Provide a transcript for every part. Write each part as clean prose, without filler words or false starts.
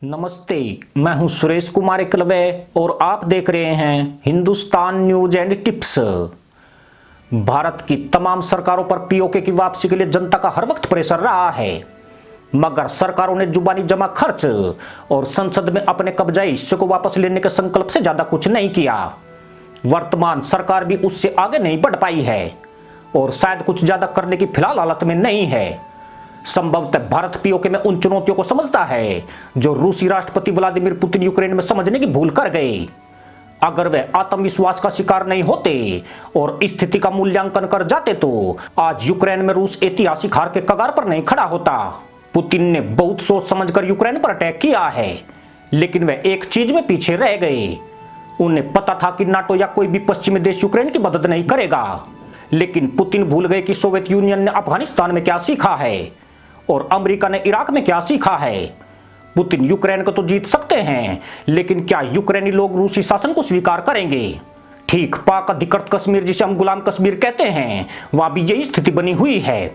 नमस्ते। मैं हूं सुरेश कुमार एकलवे और आप देख रहे हैं Hindustan news and tips. Bharat की तमाम सरकारों पर पीओके की वापसी के लिए जनता का हर वक्त प्रेशर रहा है, मगर सरकारों ने जुबानी जमा खर्च और संसद में अपने कब्जाई हिस्से को वापस लेने के संकल्प से ज्यादा कुछ नहीं किया। वर्तमान सरकार भी उससे आगे नहीं बढ़ पाई है और शायद कुछ ज्यादा करने की फिलहाल हालत में नहीं है। संभवतः भारत पीओके में उन चुनौतियों को समझता है जो रूसी राष्ट्रपति व्लादिमीर पुतिन यूक्रेन में समझने की भूल कर गए। अगर वे आत्मविश्वास का शिकार नहीं होते और स्थिति का मूल्यांकन कर जाते तो आज यूक्रेन में रूस ऐतिहासिक हार के कगार पर नहीं खड़ा होता। पुतिन ने बहुत सोच समझकर यूक्रेन पर अटैक किया है, लेकिन वे एक चीज में पीछे रह गए। उन्हें पता था कि नाटो या कोई भी पश्चिमी देश यूक्रेन की मदद नहीं करेगा, लेकिन पुतिन भूल गए कि सोवियत यूनियन ने अफगानिस्तान में क्या सीखा है और अमेरिका ने इराक में क्या सीखा है। पुतिन यूक्रेन को तो जीत सकते हैं, लेकिन क्या यूक्रेनी लोग रूसी शासन को स्वीकार करेंगे? ठीक पाक अधिकृत कश्मीर, जिसे हम गुलाम कश्मीर कहते हैं, वहां भी यही स्थिति बनी हुई है।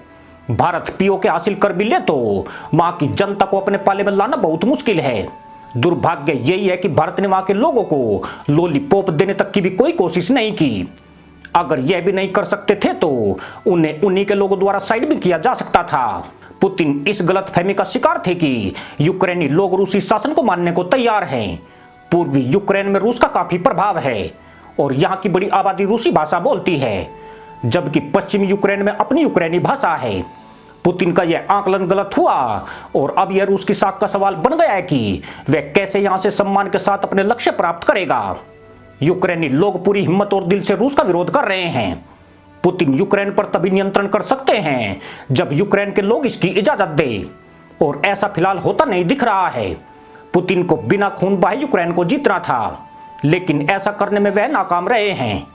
भारत पीओके हासिल कर भी ले तो वहां की जनता को अपने पाले में लाना बहुत मुश्किल है। दुर्भाग्य यही है कि भारत ने वहां के लोगों को लॉलीपॉप देने तक की भी कोई कोशिश नहीं की। अगर यह भी नहीं कर सकते थे तो उन्हें उन्हीं के लोगों द्वारा साइड भी किया जा सकता था। पुतिन इस गलतफहमी का शिकार थे कि यूक्रेनी लोग रूसी शासन को मानने को तैयार हैं। पूर्वी यूक्रेन में रूस का काफी प्रभाव है और यहाँ की बड़ी आबादी रूसी भाषा बोलती है, जबकि पश्चिमी यूक्रेन में अपनी यूक्रेनी भाषा है। पुतिन का यह आकलन गलत हुआ और अब यह रूस की साख का सवाल बन गया है कि वह कैसे यहां से सम्मान के साथ अपने लक्ष्य प्राप्त करेगा। यूक्रेनी लोग पूरी हिम्मत और दिल से रूस का विरोध कर रहे हैं। पुतिन यूक्रेन पर तभी नियंत्रण कर सकते हैं जब यूक्रेन के लोग इसकी इजाजत दें, और ऐसा फिलहाल होता नहीं दिख रहा है। पुतिन को बिना खून बहाए यूक्रेन को जीतना था, लेकिन ऐसा करने में वह नाकाम रहे हैं।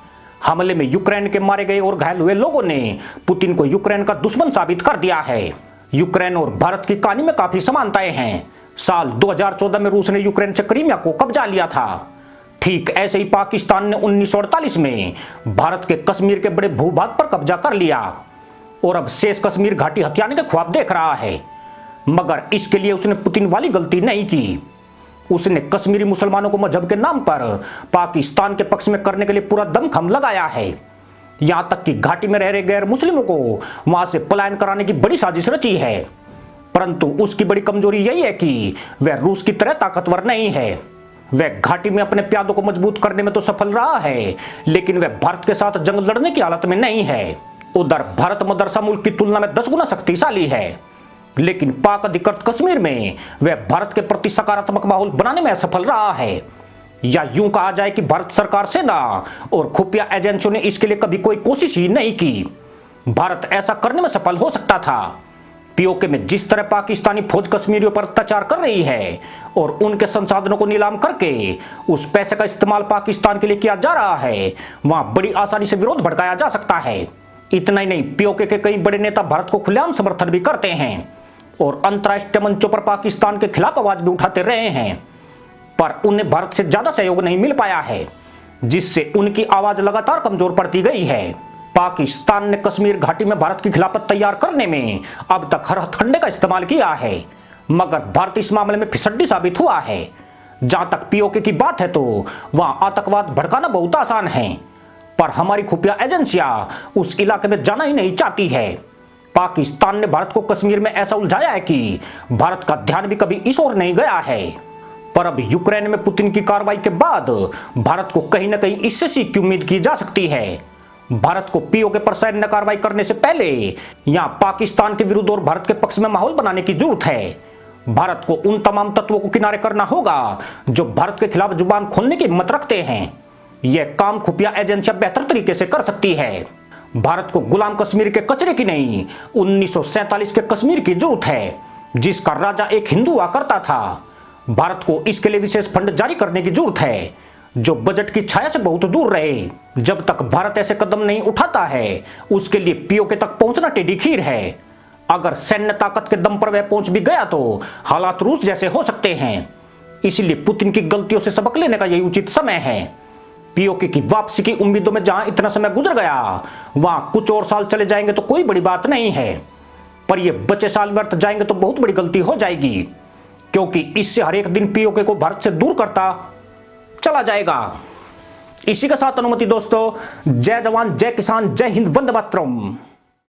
हमले में यूक्रेन के मारे गए और घायल हुए लोगों ने पुतिन को यूक्रेन का दुश्मन साबित कर दिया है। यूक्रेन और भारत की कहानी में काफी समानताएं हैं। साल 2014 में रूस ने यूक्रेन से क्रीमिया को कब्जा लिया था। ठीक ऐसे ही पाकिस्तान ने 1948 में भारत के कश्मीर के बड़े भूभाग पर कब्जा कर लिया और अब शेष कश्मीर घाटी हथियाने के ख्वाब देख रहा है। मगर इसके लिए उसने पुतिन वाली गलती नहीं की। उसने कश्मीरी मुसलमानों को मजहब के नाम पर पाकिस्तान के पक्ष में करने के लिए पूरा दमखम लगाया है। यहां तक कि घाटी में रह रहे गैर मुस्लिमों को वहां से पलायन कराने की बड़ी साजिश रची है। परंतु उसकी बड़ी कमजोरी यही है कि वह रूस की तरह ताकतवर नहीं है। वह घाटी में अपने प्यादों को मजबूत करने में तो सफल रहा है, लेकिन वह भारत के साथ जंग लड़ने की हालत में नहीं है। उधर भारत मदरसा मुल्क की तुलना में 10 गुना शक्तिशाली है, लेकिन पाक अधिकृत कश्मीर में वह भारत के प्रति सकारात्मक माहौल बनाने में असफल रहा है। या यूं कहा जाए कि भारत सरकार, सेना और खुफिया एजेंसियों ने इसके लिए कभी कोई कोशिश ही नहीं की। भारत ऐसा करने में सफल हो सकता था। पीओके में जिस तरह पाकिस्तानी फौज कश्मीरियों पर अत्याचार कर रही है और उनके संसाधनों को नीलाम करके उस पैसे का इस्तेमाल पाकिस्तान के लिए किया जा रहा है, वहां बड़ी आसानी से विरोध भड़काया जा सकता है। इतना ही नहीं, पीओके के कई बड़े नेता भारत को खुलेआम समर्थन भी करते हैं और अंतर्राष्ट्रीय मंचों पर पाकिस्तान के खिलाफ आवाज भी उठाते रहे हैं, पर उन्हें भारत से ज्यादा सहयोग नहीं मिल पाया है, जिससे उनकी आवाज लगातार कमजोर पड़ती गई है। पाकिस्तान ने कश्मीर घाटी में भारत की खिलाफत तैयार करने में अब तक हर हथकंडे का इस्तेमाल किया है, मगर भारत इस मामले में फिसड्डी साबित हुआ है। जहां तक पीओके की बात है तो वहां आतंकवाद भड़काना बहुत आसान है, पर हमारी खुफिया एजेंसियां उस इलाके में जाना ही नहीं चाहती है। पाकिस्तान ने भारत को कश्मीर में ऐसा उलझाया है कि भारत का ध्यान भी कभी इस ओर नहीं गया है। पर अब यूक्रेन में पुतिन की कार्रवाई के बाद भारत को कहीं ना कहीं इससे सीख की उम्मीद की जा सकती है। भारत को पीओके पर सैन्य कार्रवाई करने से पहले यहां पाकिस्तान के विरुद्ध और भारत के पक्ष में माहौल बनाने की जरूरत है। भारत को उन तमाम तत्वों को किनारे करना होगा जो भारत के खिलाफ जुबान खोलने की हिम्मत रखते हैं। यह काम खुफिया एजेंसियां बेहतर तरीके से कर सकती है। भारत को गुलाम कश्मीर के कचरे की नहीं, 1947 के कश्मीर की जरूरत है, जिसका राजा एक हिंदू हुआ करता था। भारत को इसके लिए विशेष फंड जारी करने की जरूरत है, जो बजट की छाया से बहुत दूर रहे। जब तक भारत ऐसे कदम नहीं उठाता है, उसके लिए पीओके तक पहुंचना टेढ़ी खीर है। अगर सैन्य ताकत के दम पर वह पहुंच भी गया तो हालात रूस जैसे हो सकते हैं। इसलिए पुतिन की गलतियों से सबक लेने का यही उचित समय है। पीओके की वापसी की उम्मीदों में जहां इतना समय गुजर गया, वहां कुछ और साल चले जाएंगे तो कोई बड़ी बात नहीं है, पर ये बचे साल व्यर्थ जाएंगे तो बहुत बड़ी गलती हो जाएगी। क्योंकि इससे हर एक दिन पीओके को भारत से दूर करता चला जाएगा। इसी के साथ अनुमति दोस्तों, जय जवान जय किसान जय हिंद, वंदे मातरम।